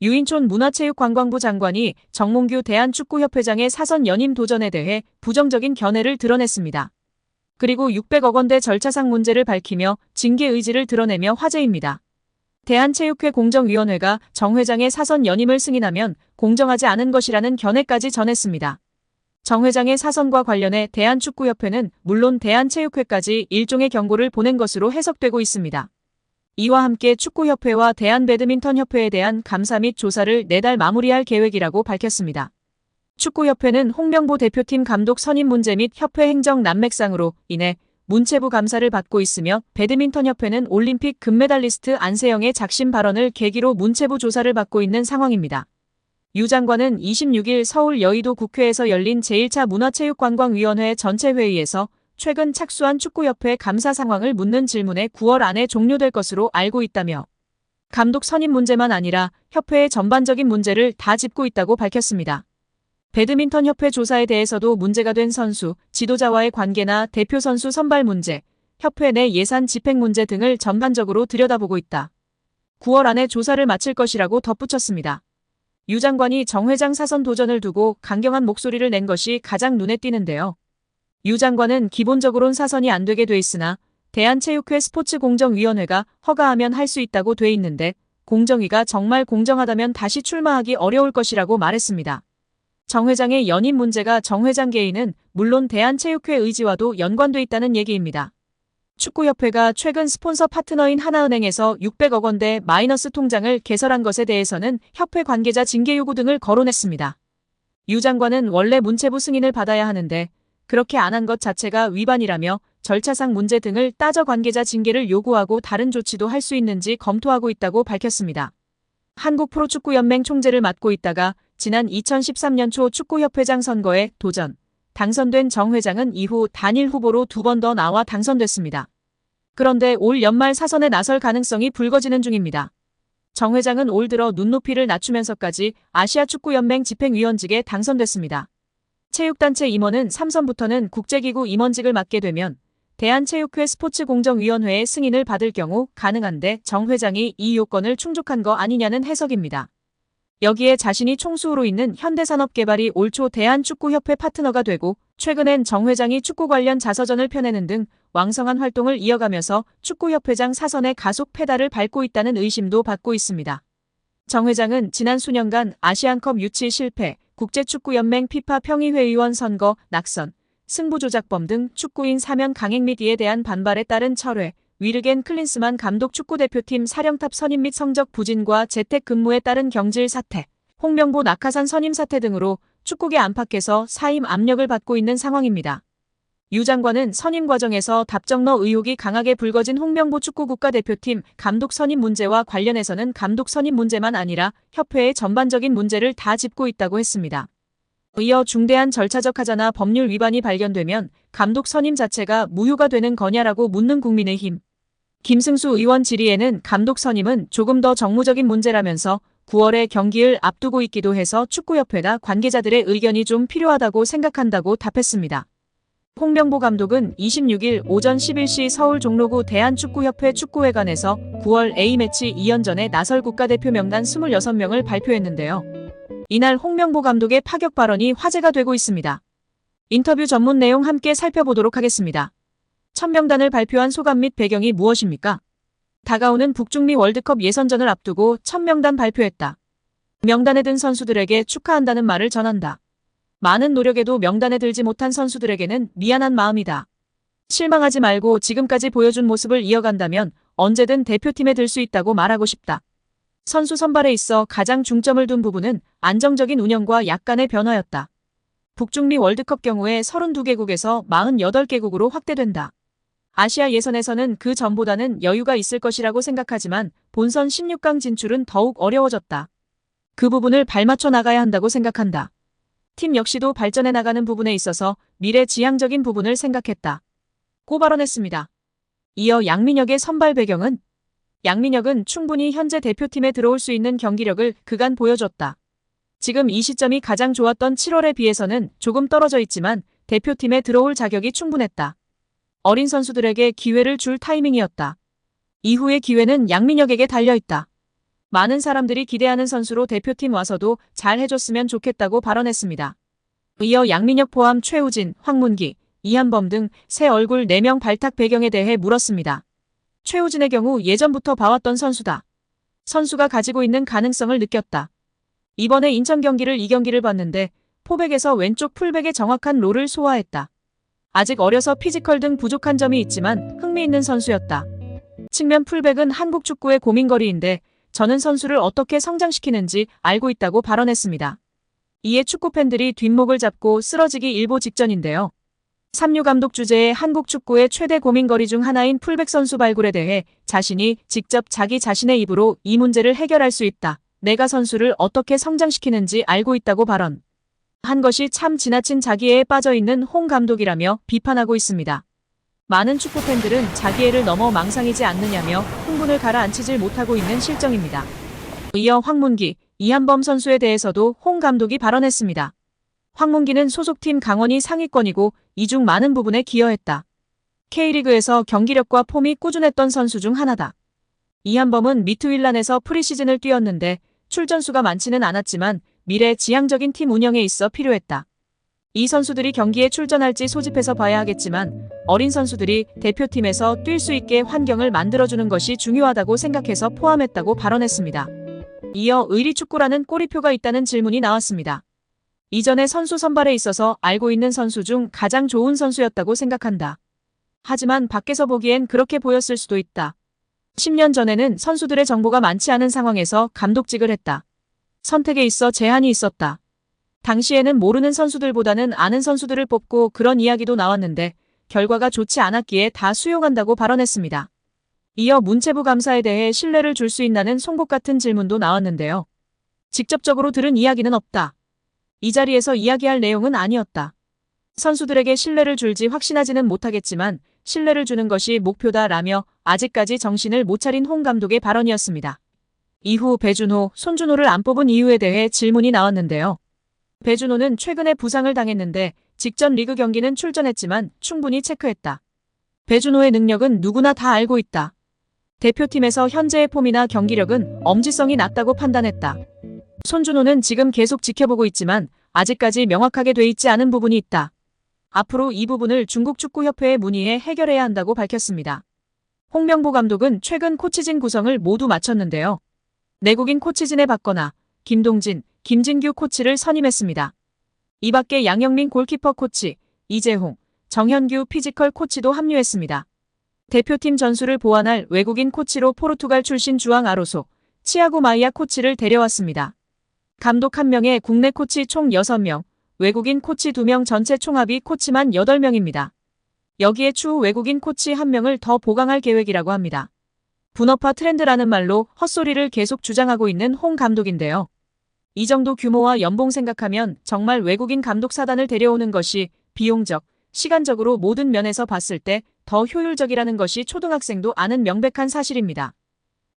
유인촌 문화체육관광부 장관이 정몽규 대한축구협회장의 사선 연임 도전에 대해 부정적인 견해를 드러냈습니다. 그리고 600억 원대 절차상 문제를 밝히며 징계 의지를 드러내며 화제입니다. 대한체육회 공정위원회가 정 회장의 사선 연임을 승인하면 공정하지 않은 것이라는 견해까지 전했습니다. 정 회장의 사선과 관련해 대한축구협회는 물론 대한체육회까지 일종의 경고를 보낸 것으로 해석되고 있습니다. 이와 함께 축구협회와 대한배드민턴협회에 대한 감사 및 조사를 내달 마무리할 계획이라고 밝혔습니다. 축구협회는 홍명보 대표팀 감독 선임 문제 및 협회 행정 난맥상으로 인해 문체부 감사를 받고 있으며 배드민턴협회는 올림픽 금메달리스트 안세영의 작심 발언을 계기로 문체부 조사를 받고 있는 상황입니다. 유 장관은 26일 서울 여의도 국회에서 열린 제1차 문화체육관광위원회 전체 회의에서 최근 착수한 축구협회 감사 상황을 묻는 질문에 9월 안에 종료될 것으로 알고 있다며 감독 선임 문제만 아니라 협회의 전반적인 문제를 다 짚고 있다고 밝혔습니다. 배드민턴협회 조사에 대해서도 문제가 된 선수, 지도자와의 관계나 대표 선수 선발 문제, 협회 내 예산 집행 문제 등을 전반적으로 들여다보고 있다. 9월 안에 조사를 마칠 것이라고 덧붙였습니다. 유 장관이 정 회장 사선 도전을 두고 강경한 목소리를 낸 것이 가장 눈에 띄는데요. 유 장관은 기본적으론 사선이 안 되게 돼 있으나 대한체육회 스포츠공정위원회가 허가하면 할 수 있다고 돼 있는데 공정위가 정말 공정하다면 다시 출마하기 어려울 것이라고 말했습니다. 정 회장의 연임 문제가 정 회장 개인은 물론 대한체육회 의지와도 연관돼 있다는 얘기입니다. 축구협회가 최근 스폰서 파트너인 하나은행에서 600억 원대 마이너스 통장을 개설한 것에 대해서는 협회 관계자 징계 요구 등을 거론했습니다. 유 장관은 원래 문체부 승인을 받아야 하는데 그렇게 안 한 것 자체가 위반이라며 절차상 문제 등을 따져 관계자 징계를 요구하고 다른 조치도 할 수 있는지 검토하고 있다고 밝혔습니다. 한국프로축구연맹 총재를 맡고 있다가 지난 2013년 초 축구협회장 선거에 도전, 당선된 정 회장은 이후 단일 후보로 2번 더 나와 당선됐습니다. 그런데 올 연말 사선에 나설 가능성이 불거지는 중입니다. 정 회장은 올 들어 눈높이를 낮추면서까지 아시아축구연맹 집행위원직에 당선됐습니다. 체육단체 임원은 3선부터는 국제기구 임원직을 맡게 되면 대한체육회 스포츠공정위원회의 승인을 받을 경우 가능한데 정 회장이 이 요건을 충족한 거 아니냐는 해석입니다. 여기에 자신이 총수로 있는 현대산업개발이 올 초 대한축구협회 파트너가 되고 최근엔 정 회장이 축구 관련 자서전을 펴내는 등 왕성한 활동을 이어가면서 축구협회장 사선의 가속 페달을 밟고 있다는 의심도 받고 있습니다. 정 회장은 지난 수년간 아시안컵 유치 실패, 국제축구연맹 피파 평의회의원 선거, 낙선, 승부조작범 등 축구인 사면 강행 및 이에 대한 반발에 따른 철회, 위르겐 클린스만 감독 축구대표팀 사령탑 선임 및 성적 부진과 재택근무에 따른 경질 사태, 홍명보 낙하산 선임 사태 등으로 축구계 안팎에서 사임 압력을 받고 있는 상황입니다. 유 장관은 선임 과정에서 답정너 의혹이 강하게 불거진 홍명보 축구국가대표팀 감독 선임 문제와 관련해서는 감독 선임 문제만 아니라 협회의 전반적인 문제를 다 짚고 있다고 했습니다. 이어 중대한 절차적 하자나 법률 위반이 발견되면 감독 선임 자체가 무효가 되는 거냐라고 묻는 국민의힘. 김승수 의원 질의에는 감독 선임은 조금 더 정무적인 문제라면서 9월에 경기를 앞두고 있기도 해서 축구협회나 관계자들의 의견이 좀 필요하다고 생각한다고 답했습니다. 홍명보 감독은 26일 오전 11시 서울 종로구 대한축구협회 축구회관에서 9월 A매치 2연전에 나설 국가대표 명단 26명을 발표했는데요. 이날 홍명보 감독의 파격 발언이 화제가 되고 있습니다. 인터뷰 전문 내용 함께 살펴보도록 하겠습니다. 첫 명단을 발표한 소감 및 배경이 무엇입니까? 다가오는 북중미 월드컵 예선전을 앞두고 첫 명단 발표했다. 명단에 든 선수들에게 축하한다는 말을 전한다. 많은 노력에도 명단에 들지 못한 선수들에게는 미안한 마음이다. 실망하지 말고 지금까지 보여준 모습을 이어간다면 언제든 대표팀에 들 수 있다고 말하고 싶다. 선수 선발에 있어 가장 중점을 둔 부분은 안정적인 운영과 약간의 변화였다. 북중미 월드컵 경우에 32개국에서 48개국으로 확대된다. 아시아 예선에서는 그 전보다는 여유가 있을 것이라고 생각하지만 본선 16강 진출은 더욱 어려워졌다. 그 부분을 발맞춰 나가야 한다고 생각한다. 팀 역시도 발전해 나가는 부분에 있어서 미래지향적인 부분을 생각했다. 고 발언했습니다. 이어 양민혁의 선발 배경은 양민혁은 충분히 현재 대표팀에 들어올 수 있는 경기력을 그간 보여줬다. 지금 이 시점이 가장 좋았던 7월에 비해서는 조금 떨어져 있지만 대표팀에 들어올 자격이 충분했다. 어린 선수들에게 기회를 줄 타이밍이었다. 이후의 기회는 양민혁에게 달려있다. 많은 사람들이 기대하는 선수로 대표팀 와서도 잘 해줬으면 좋겠다고 발언했습니다. 이어 양민혁 포함 최우진, 황문기, 이한범 등 새 얼굴 4명 발탁 배경에 대해 물었습니다. 최우진의 경우 예전부터 봐왔던 선수다. 선수가 가지고 있는 가능성을 느꼈다. 이번에 인천 경기를 2경기를 봤는데 포백에서 왼쪽 풀백의 정확한 롤을 소화했다. 아직 어려서 피지컬 등 부족한 점이 있지만 흥미있는 선수였다. 측면 풀백은 한국 축구의 고민거리인데 저는 선수를 어떻게 성장시키는지 알고 있다고 발언했습니다. 이에 축구 팬들이 뒷목을 잡고 쓰러지기 일보 직전인데요. 삼류 감독 주재의 한국 축구의 최대 고민거리 중 하나인 풀백 선수 발굴에 대해 자신이 직접 자기 자신의 입으로 이 문제를 해결할 수 있다. 내가 선수를 어떻게 성장시키는지 알고 있다고 발언. 한 것이 참 지나친 자기애에 빠져있는 홍 감독이라며 비판하고 있습니다. 많은 축구 팬들은 자기애를 넘어 망상이지 않느냐며 흥분을 가라앉히질 못하고 있는 실정입니다. 이어 황문기, 이한범 선수에 대해서도 홍 감독이 발언했습니다. 황문기는 소속팀 강원이 상위권이고 이 중 많은 부분에 기여했다. K리그에서 경기력과 폼이 꾸준했던 선수 중 하나다. 이한범은 미트윌란에서 프리시즌을 뛰었는데 출전수가 많지는 않았지만 미래 지향적인 팀 운영에 있어 필요했다. 이 선수들이 경기에 출전할지 소집해서 봐야 하겠지만 어린 선수들이 대표팀에서 뛸 수 있게 환경을 만들어주는 것이 중요하다고 생각해서 포함했다고 발언했습니다. 이어 의리축구라는 꼬리표가 있다는 질문이 나왔습니다. 이전에 선수 선발에 있어서 알고 있는 선수 중 가장 좋은 선수였다고 생각한다. 하지만 밖에서 보기엔 그렇게 보였을 수도 있다. 10년 전에는 선수들의 정보가 많지 않은 상황에서 감독직을 했다. 선택에 있어 제한이 있었다. 당시에는 모르는 선수들보다는 아는 선수들을 뽑고 그런 이야기도 나왔는데 결과가 좋지 않았기에 다 수용한다고 발언했습니다. 이어 문체부 감사에 대해 신뢰를 줄 수 있나는 송곳 같은 질문도 나왔는데요. 직접적으로 들은 이야기는 없다. 이 자리에서 이야기할 내용은 아니었다. 선수들에게 신뢰를 줄지 확신하지는 못하겠지만 신뢰를 주는 것이 목표다라며 아직까지 정신을 못 차린 홍 감독의 발언이었습니다. 이후 배준호, 손준호를 안 뽑은 이유에 대해 질문이 나왔는데요. 배준호는 최근에 부상을 당했는데 직전 리그 경기는 출전했지만 충분히 체크했다. 배준호의 능력은 누구나 다 알고 있다. 대표팀에서 현재의 폼이나 경기력은 엄지성이 낮다고 판단했다. 손준호는 지금 계속 지켜보고 있지만 아직까지 명확하게 돼 있지 않은 부분이 있다. 앞으로 이 부분을 중국축구협회에 문의해 해결해야 한다고 밝혔습니다. 홍명보 감독은 최근 코치진 구성을 모두 마쳤는데요. 내국인 코치진에 박거나, 김동진, 김진규 코치를 선임했습니다. 이 밖에 양영민 골키퍼 코치, 이재홍, 정현규 피지컬 코치도 합류했습니다. 대표팀 전술을 보완할 외국인 코치로 포르투갈 출신 주앙 아로소, 치아고 마이아 코치를 데려왔습니다. 감독 1명에 국내 코치 총 6명, 외국인 코치 2명 전체 총합이 코치만 8명입니다. 여기에 추후 외국인 코치 1명을 더 보강할 계획이라고 합니다. 분업화 트렌드라는 말로 헛소리를 계속 주장하고 있는 홍 감독인데요. 이 정도 규모와 연봉 생각하면 정말 외국인 감독 사단을 데려오는 것이 비용적, 시간적으로 모든 면에서 봤을 때 더 효율적이라는 것이 초등학생도 아는 명백한 사실입니다.